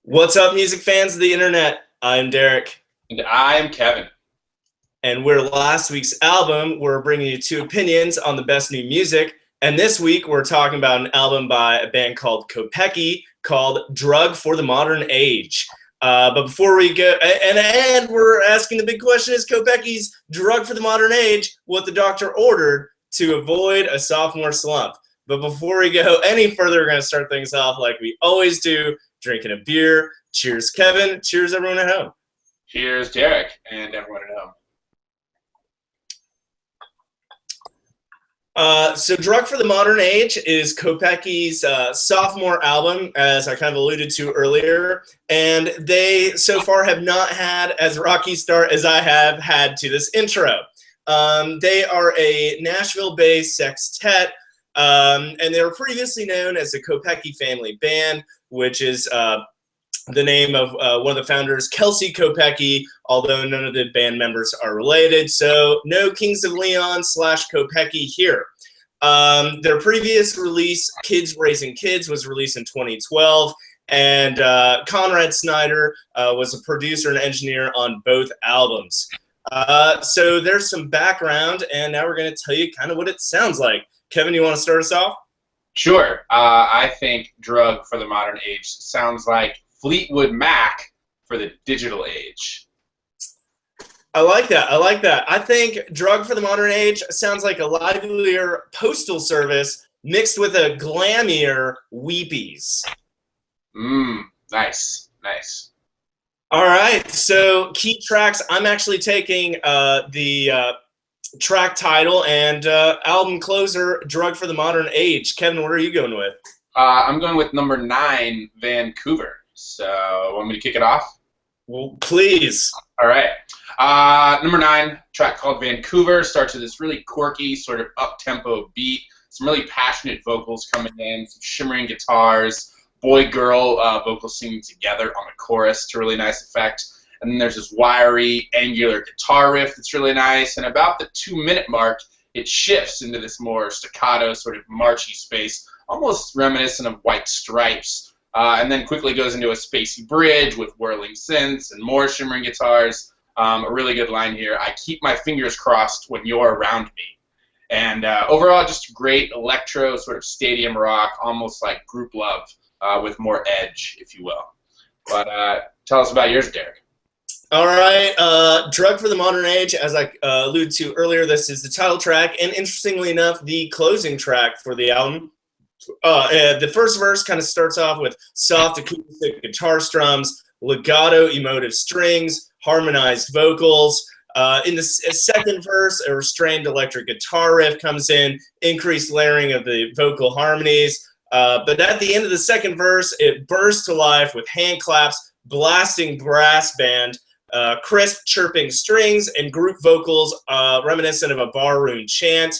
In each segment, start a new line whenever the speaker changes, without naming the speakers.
What's up, music fans of the internet? I'm Derek,
And I'm Kevin.
and we're last week's album. We're bringing you two opinions on the best new music. And this week, we're talking about an album by a band called Kopecky called Drug for the Modern Age. But before we go, and we're asking the big question, is Kopecky's Drug for the Modern Age what the doctor ordered to avoid a sophomore slump? But before we go any further, we're going to start things off like we always do, drinking a beer. Cheers, Kevin. Cheers, everyone at home.
Here's Derek and everyone at home.
So Drug for the Modern Age is Kopecky's sophomore album, as I kind of alluded to earlier, and they so far have not had as rocky start as I have had to this intro. They are a Nashville-based sextet, and they were previously known as the Kopecky Family Band, which is the name of one of the founders, Kelsey Kopecky, although none of the band members are related. So no Kings of Leon / Kopecky here. Their previous release, Kids Raising Kids, was released in 2012. And Conrad Snyder was a producer and engineer on both albums. So there's some background, and now we're going to tell you kind of what it sounds like. Kevin, you want to start us off?
Sure. I think Drug for the Modern Age sounds like Fleetwood Mac for the digital age.
I like that. I think Drug for the Modern Age sounds like a livelier Postal Service mixed with a glammier Weepies.
Nice.
All right, so key tracks. I'm actually taking the track title and album closer, Drug for the Modern Age. Kevin, what are you going with?
I'm going with number 9, Vancouver. So, want me to kick it off?
Well, please.
All right. Number 9, track called Vancouver, starts with this really quirky, sort of up-tempo beat, some really passionate vocals coming in, some shimmering guitars, boy-girl vocals singing together on the chorus to really nice effect. And then there's this wiry, angular guitar riff that's really nice. And about the 2-minute mark, it shifts into this more staccato, sort of marchy space, almost reminiscent of White Stripes. And then quickly goes into a spacey bridge with whirling synths and more shimmering guitars. A really good line here. I keep my fingers crossed when you're around me. And overall, just great electro, sort of stadium rock, almost like Group Love, with more edge, if you will. But tell us about yours, Derek.
All right, Drug for the Modern Age, as I alluded to earlier, this is the title track, and interestingly enough, the closing track for the album. The first verse kind of starts off with soft acoustic guitar strums, legato emotive strings, harmonized vocals. In the second verse, a restrained electric guitar riff comes in, increased layering of the vocal harmonies. But at the end of the second verse, it bursts to life with hand claps, blasting brass band, crisp chirping strings, and group vocals reminiscent of a barroom chant.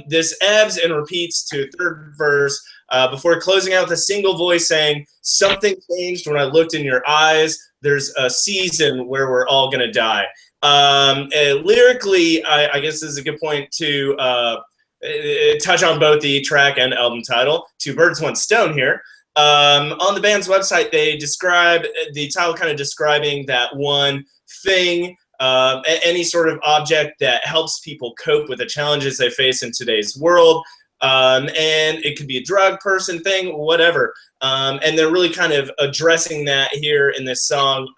This ebbs and repeats to a third verse before closing out with a single voice saying, "Something changed when I looked in your eyes. There's a season where we're all going to die." Lyrically, I guess this is a good point to touch on both the track and album title. Two birds, one stone here. On the band's website, they describe the title kind of describing that one thing, any sort of object that helps people cope with the challenges they face in today's world. And it could be a drug, person, thing, whatever. And they're really kind of addressing that here in this song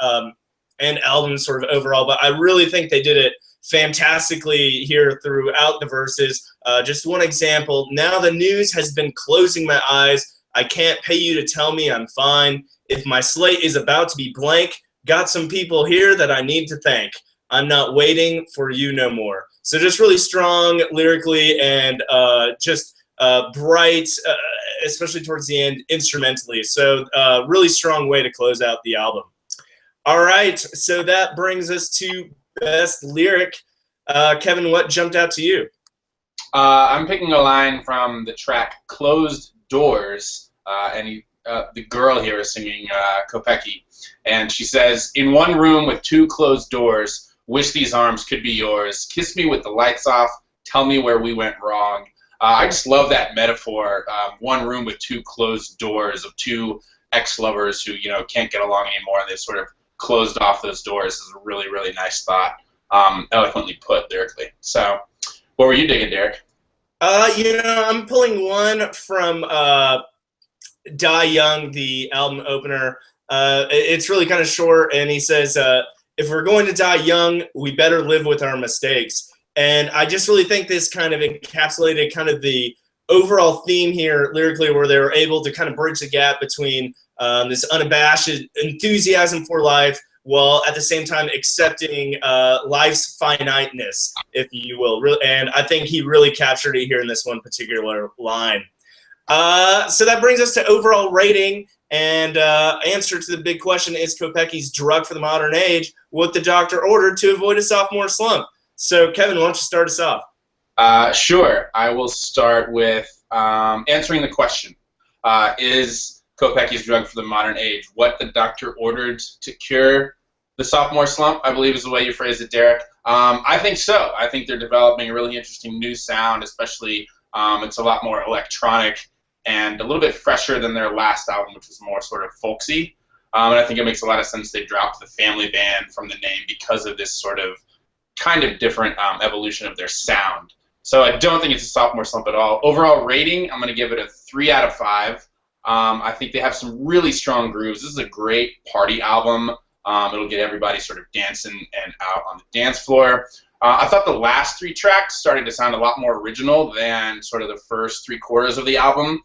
and album sort of overall. But I really think they did it fantastically here throughout the verses. Just one example. Now the news has been closing my eyes. I can't pay you to tell me I'm fine. If my slate is about to be blank, got some people here that I need to thank. I'm not waiting for you no more. So just really strong lyrically and just bright, especially towards the end, instrumentally. So really strong way to close out the album. All right, so that brings us to best lyric. Kevin, what jumped out to you?
I'm picking a line from the track Closed Doors, and the girl here is singing Kopecky, and she says, "In one room with 2 closed doors, wish these arms could be yours. Kiss me with the lights off, tell me where we went wrong." I just love that metaphor. One room with 2 closed doors of 2 ex-lovers who, can't get along anymore, and they sort of closed off those doors. Is a really, really nice thought. Eloquently put lyrically. So, what were you digging, Derek?
I'm pulling one from Die Young, the album opener. It's really kind of short, and he says, if we're going to die young, we better live with our mistakes. And I just really think this kind of encapsulated kind of the overall theme here lyrically, where they were able to kind of bridge the gap between this unabashed enthusiasm for life, while at the same time accepting life's finiteness, if you will. And I think he really captured it here in this one particular line. So that brings us to overall rating, and answer to the big question, is Kopecky's drug for the modern age what the doctor ordered to avoid a sophomore slump? So, Kevin, why don't you start us off?
Sure. I will start with answering the question. Is Kopecky's drug for the modern age what the doctor ordered to cure the sophomore slump, I believe is the way you phrased it, Derek. I think so. I think they're developing a really interesting new sound, especially it's a lot more electronic and a little bit fresher than their last album, which was more sort of folksy. And I think it makes a lot of sense they dropped the family band from the name because of this sort of kind of different evolution of their sound. So I don't think it's a sophomore slump at all. Overall rating, I'm going to give it a 3 out of 5. I think they have some really strong grooves. This is a great party album. It'll get everybody sort of dancing and out on the dance floor. I thought the last 3 tracks started to sound a lot more original than sort of the first 3/4 of the album,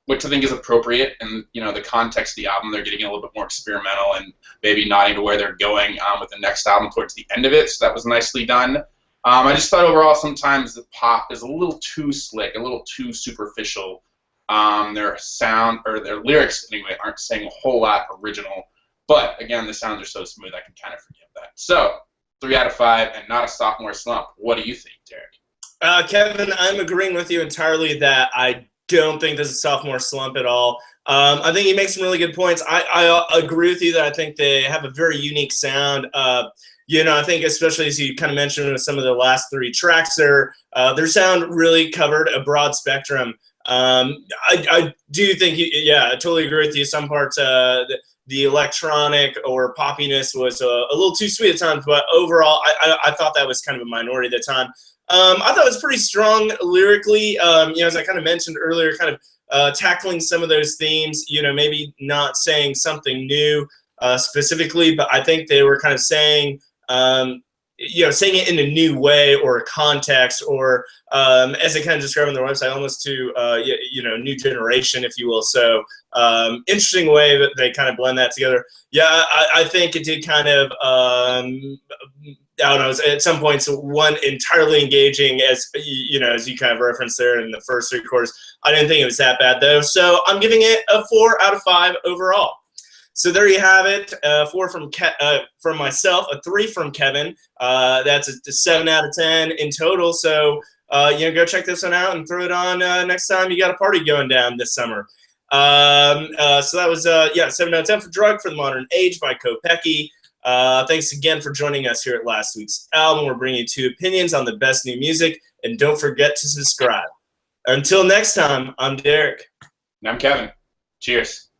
which I think is appropriate in the context of the album. They're getting a little bit more experimental and maybe nodding to where they're going with the next album towards the end of it, so that was nicely done. I just thought overall sometimes the pop is a little too slick, a little too superficial. Their sound, or their lyrics anyway, aren't saying a whole lot original, but again, the sounds are so smooth I can kind of forgive that. So, 3 out of 5 and not a sophomore slump. What do you think, Derek?
Kevin, I'm agreeing with you entirely that I don't think this is a sophomore slump at all. I think he makes some really good points. I agree with you that I think they have a very unique sound. I think especially as you kind of mentioned with some of the last 3 tracks their sound really covered a broad spectrum. I do think, I totally agree with you. Some parts, the electronic or poppiness was a little too sweet at times, but overall, I thought that was kind of a minority at the time. I thought it was pretty strong lyrically, as I kind of mentioned earlier, kind of tackling some of those themes, maybe not saying something new specifically, but I think they were kind of saying, saying it in a new way or a context, or as they kind of describe on their website, almost to new generation, if you will. So interesting way that they kind of blend that together. Yeah, I think it did kind of I don't know, at some points one entirely engaging, as as you kind of referenced there in the first 3 quarters. I didn't think it was that bad though, so I'm giving it a 4 out of 5 overall. So there you have it. 4 from myself, a 3 from Kevin. That's a 7 out of 10 in total. So go check this one out and throw it on next time you got a party going down this summer. So that was 7 out of 10 for Drug for the Modern Age by Kopecky. Thanks again for joining us here at last week's album. We're bringing you 2 opinions on the best new music, and don't forget to subscribe. Until next time, I'm Derek.
And I'm Kevin. Cheers.